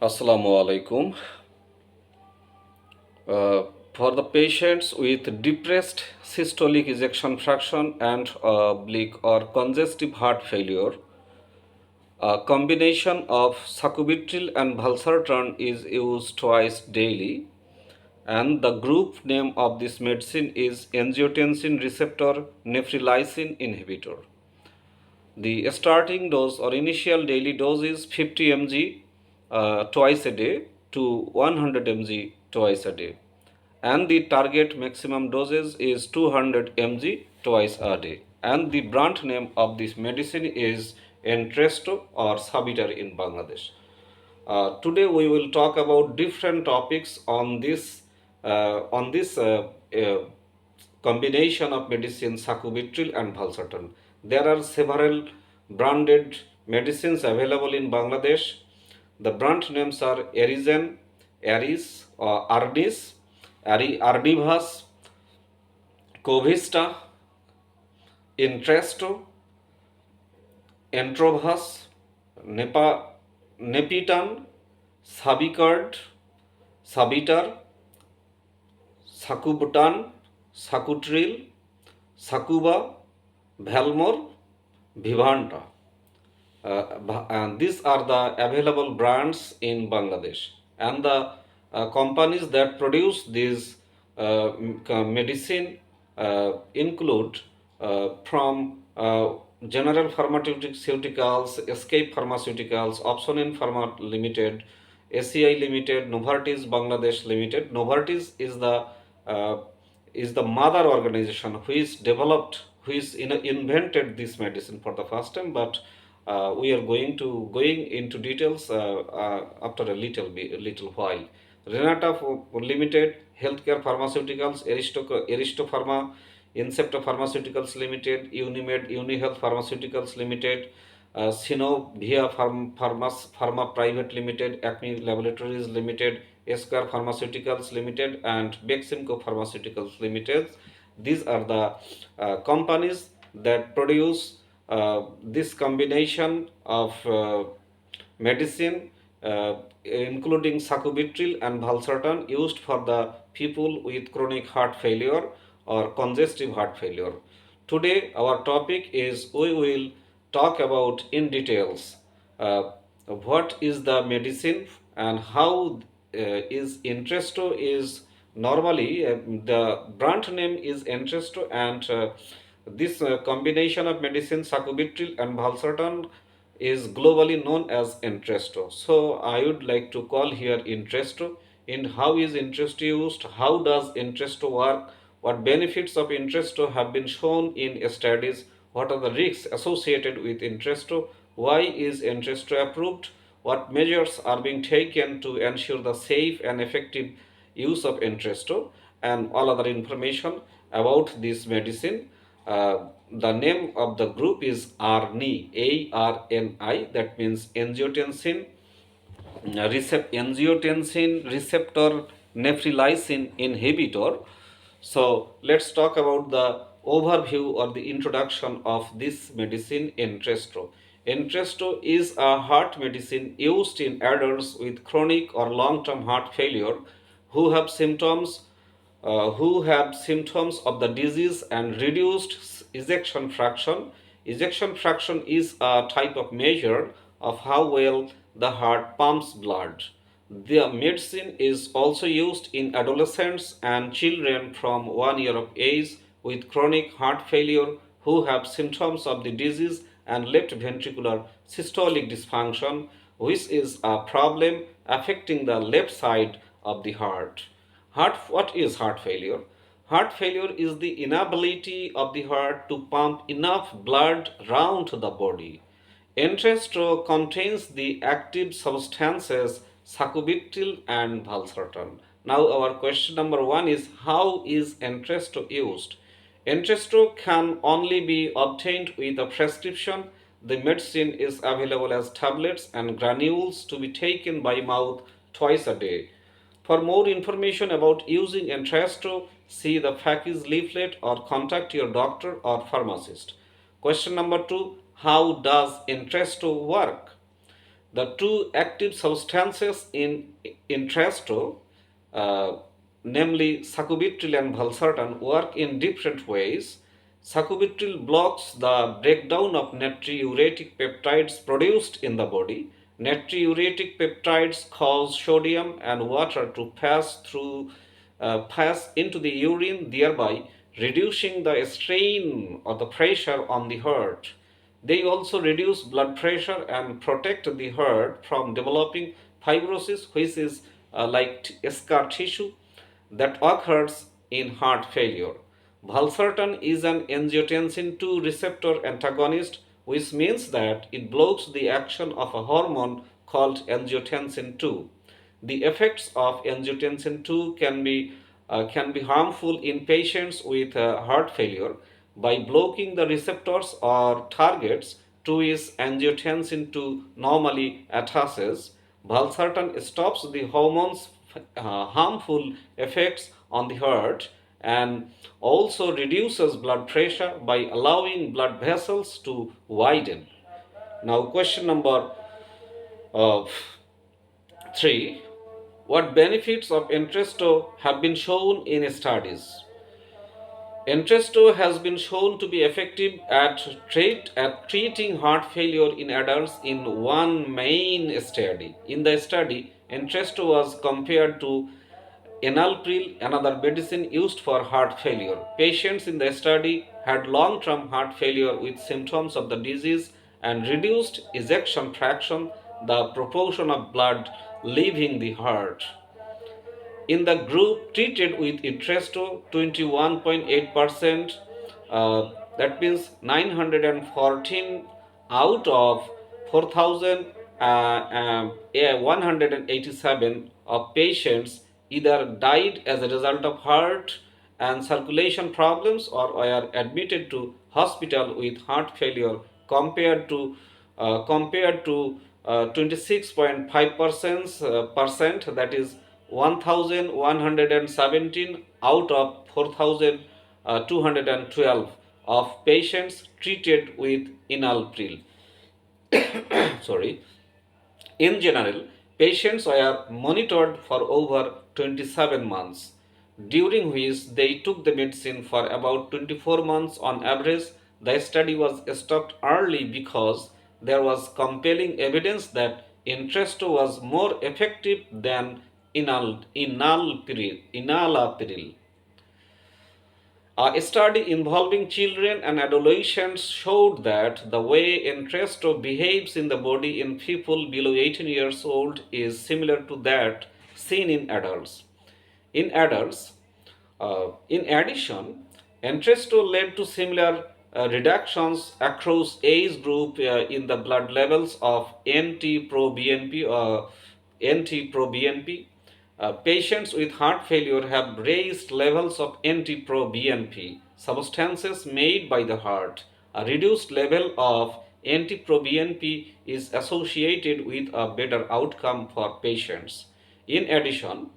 Assalamu alaikum. For the patients with depressed systolic ejection fraction and oblique or congestive heart failure, a combination of sacubitril and valsartan is used twice daily, and the group name of this medicine is angiotensin receptor neprilysin inhibitor. The starting dose or initial daily dose is 50 mg twice a day to 100 mg twice a day, and the target maximum dosage is 200 mg twice a day. And the brand name of this medicine is Entresto or Sabitar in Bangladesh. Today we will talk about different topics on this combination of medicine sacubitril and valsartan. There are several branded medicines available in Bangladesh. The brand names are Arizen, Aris, or Ardis, Ardivas, Covista, Entresto, Entrovas, Nepitan, Sabicard, Sabitar, Sacubutan, Sacutril, Sacuba, Valmor, Vivanta. And these are the available brands in Bangladesh, and the companies that produce these medicine include from General Pharmaceuticals, Escape Pharmaceuticals, Opsonin Pharma Limited, ACI Limited, Novartis Bangladesh Limited. Novartis is the mother organization who is invented this medicine for the first time. But we are going into details after a little while. Renata Limited, Healthcare Pharmaceuticals, Aristo Pharma, Incepta Pharmaceuticals Limited, Unimed, Unihealth Pharmaceuticals Limited, Sinovia Pharma Private Limited, Acme Laboratories Limited, Escar Pharmaceuticals Limited, and Beximco Pharmaceuticals Limited. These are the companies that produce this combination of medicine, including sacubitril and valsartan, used for the people with chronic heart failure or congestive heart failure. Today our topic is, we will talk about in details what is the medicine and how is Entresto is normally the brand name is Entresto, and this combination of medicine sacubitril and valsartan is globally known as Entresto. So I would like to call here Entresto. In how is Entresto used? How does Entresto work? What benefits of Entresto have been shown in studies? What are the risks associated with Entresto? Why is Entresto approved? What measures are being taken to ensure the safe and effective use of Entresto, and all other information about this medicine. The name of the group is ARNI, ARNI, that means angiotensin receptor neprilysin inhibitor. So let's talk about the overview or the introduction of this medicine, Entresto. Entresto is a heart medicine used in adults with chronic or long-term heart failure who have symptoms of the disease and reduced ejection fraction. Ejection fraction is a type of measure of how well the heart pumps blood. The medicine is also used in adolescents and children from 1 year of age with chronic heart failure who have symptoms of the disease and left ventricular systolic dysfunction, which is a problem affecting the left side of the heart. What is heart failure? Heart failure is the inability of the heart to pump enough blood round the body. Entresto contains the active substances sacubitril and valsartan. Now our question number 1 is, how is Entresto used? Entresto can only be obtained with a prescription. The medicine is available as tablets and granules to be taken by mouth twice a day. For more information about using Entresto, see the package leaflet or contact your doctor or pharmacist. Question number 2, how does Entresto work? The two active substances in Entresto, namely sacubitril and valsartan, work in different ways. Sacubitril blocks the breakdown of natriuretic peptides produced in the body. Natriuretic peptides cause sodium and water to pass into the urine, thereby reducing the strain or the pressure on the heart. They also reduce blood pressure and protect the heart from developing fibrosis, which is like scar tissue that occurs in heart failure. Valsartan is an angiotensin 2 receptor antagonist, which means that it blocks the action of a hormone called angiotensin 2. The effects of angiotensin 2 can be harmful in patients with heart failure by blocking the receptors or targets to which angiotensin 2 normally attaches. Valsartan stops the hormone's harmful effects on the heart and also reduces blood pressure by allowing blood vessels to widen. Now, question number uh, 3. What benefits of Entresto have been shown in studies? Entresto has been shown to be effective at treating heart failure in adults in one main study. In the study, Entresto was compared to enalapril, another medicine used for heart failure. Patients in the study had long-term heart failure with symptoms of the disease and reduced ejection fraction, the proportion of blood leaving the heart. In the group treated with Entresto, 21.8%, that means 914 out of 4,187 of patients either died as a result of heart and circulation problems or were admitted to hospital with heart failure compared to 26.5% that is 1,117 out of 4,212 of patients treated with enalapril. Sorry. In general, patients were monitored for over 27 months, during which they took the medicine for about 24 months on average. The study was stopped early because there was compelling evidence that Entresto was more effective than enalapril. A study involving children and adolescents showed that the way Entresto behaves in the body in people below 18 years old is similar to that seen in adults. In adults, in addition, Entresto led to similar reductions across age group in the blood levels of NT-proBNP. Patients with heart failure have raised levels of NT-proBNP, substances made by the heart. A reduced level of NT-proBNP is associated with a better outcome for patients. In addition,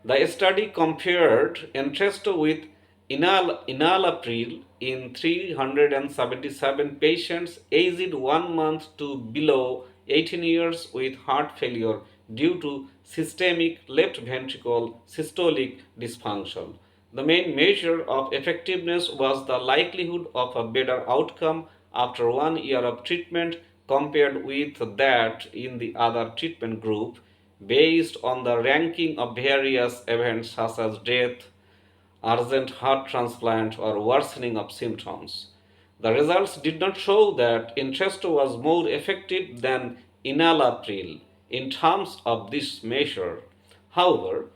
the study compared Entresto with enalapril in 377 patients aged 1 month to below 18 years with heart failure due to systemic left ventricle systolic dysfunction. The main measure of effectiveness was the likelihood of a better outcome after 1 year of treatment compared with that in the other treatment group, based on the ranking of various events such as death, urgent heart transplant, or worsening of symptoms. The results did not show that Entresto was more effective than enalapril in terms of this measure. However,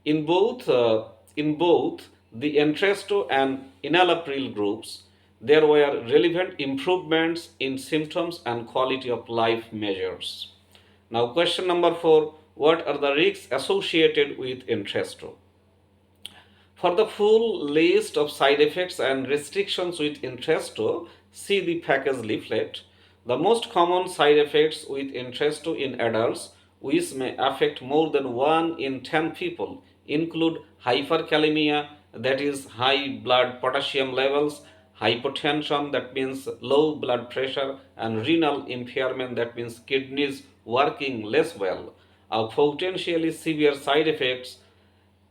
in both the Entresto and enalapril groups, there were relevant improvements in symptoms and quality of life measures. Now, question number 4. What are the risks associated with Entresto? For the full list of side effects and restrictions with Entresto, see the package leaflet. The most common side effects with Entresto in adults, which may affect more than 1 in 10 people, include hyperkalemia, that is high blood potassium levels, hypotension, that means low blood pressure, and renal impairment, that means kidneys working less well. Potentially severe side effects: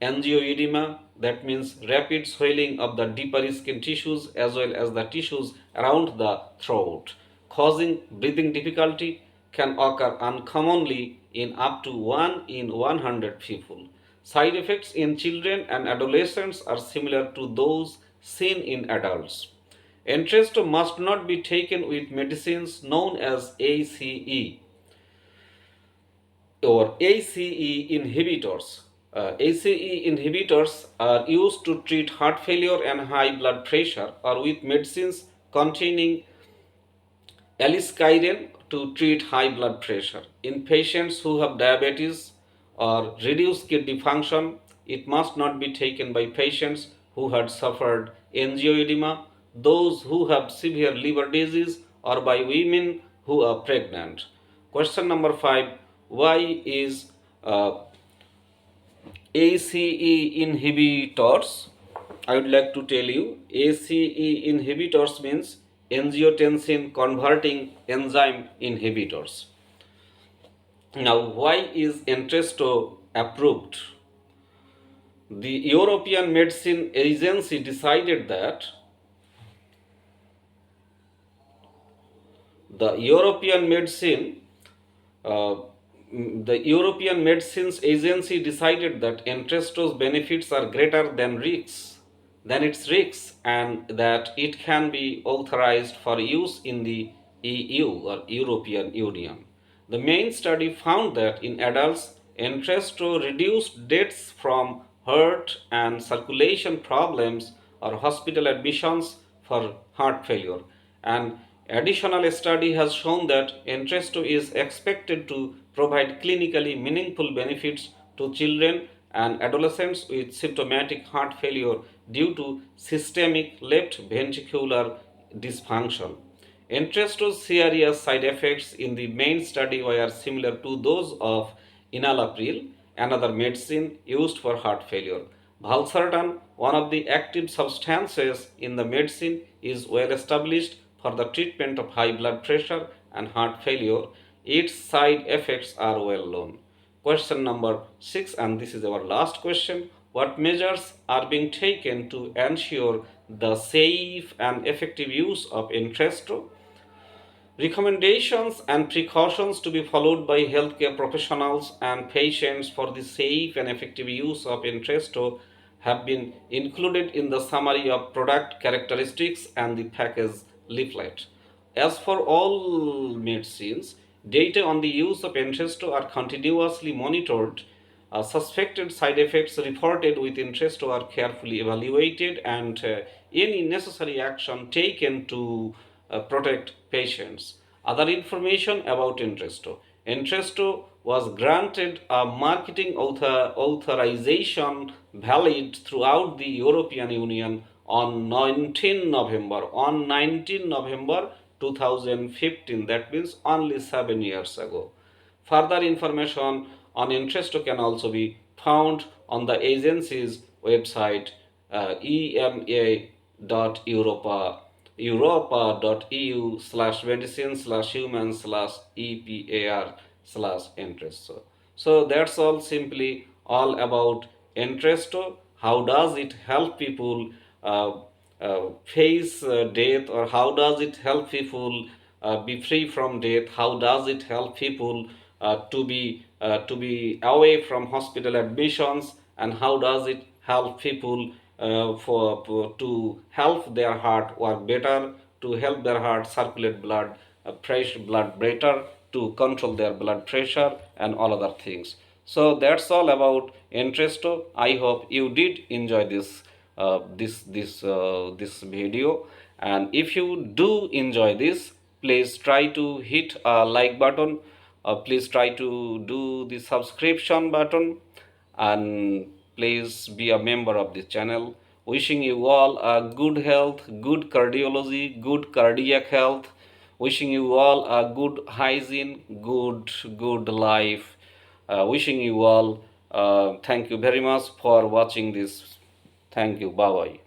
angioedema, that means rapid swelling of the deeper skin tissues as well as the tissues around the throat, causing breathing difficulty, can occur uncommonly in up to 1 in 100 people. Side effects in children and adolescents are similar to those seen in adults. Entresto must not be taken with medicines known as ACE or ACE inhibitors. ACE inhibitors are used to treat heart failure and high blood pressure, or with medicines containing aliskiren to treat high blood pressure. In patients who have diabetes or reduced kidney function, it must not be taken by patients who had suffered angioedema, those who have severe liver disease, or by women who are pregnant. Question number 5: why is ACE inhibitors? I would like to tell you, ACE inhibitors means angiotensin converting enzyme inhibitors. Now, why is Entresto approved? The European Medicine Agency decided that the European Medicines Agency decided that Entresto's benefits are greater than its risks, and that it can be authorized for use in the EU or European Union. The main study found that in adults, Entresto reduced deaths from heart and circulation problems or hospital admissions for heart failure. An additional study has shown that Entresto is expected to provide clinically meaningful benefits to children and adolescents with symptomatic heart failure due to systemic left ventricular dysfunction. Entresto's serious side effects in the main study were similar to those of enalapril, another medicine used for heart failure. Valsartan, one of the active substances in the medicine, is well established for the treatment of high blood pressure and heart failure. Its side effects are well known. Question number 6, and this is our last question: what measures are being taken to ensure the safe and effective use of Entresto? Recommendations and precautions to be followed by healthcare professionals and patients for the safe and effective use of Entresto have been included in the summary of product characteristics and the package leaflet. As for all medicines, data on the use of Entresto are continuously monitored. Suspected side effects reported with Entresto are carefully evaluated, and any necessary action taken to protect patients. Other information about Entresto. Entresto was granted a marketing authorization valid throughout the European Union on 19 November 2015. That means only 7 years ago. Further information on Entresto can also be found on the agency's website, europa.eu/medicine/human/epar/Entresto. So that's all, simply all about Entresto. How does it help people face death, or how does it help people be free from death? How does it help people to be away from hospital admissions, and how does it help people to help their heart work better, to help their heart circulate blood, fresh blood better, to control their blood pressure and all other things. So that's all about Entresto. I hope you did enjoy this video, and if you do enjoy this, please try to hit a like button. Please try to do the subscription button, and please be a member of this channel. Wishing you all a good health, good cardiology, good cardiac health. Wishing you all a good hygiene, good life. Wishing you all thank you very much for watching this. Thank you. Bye bye.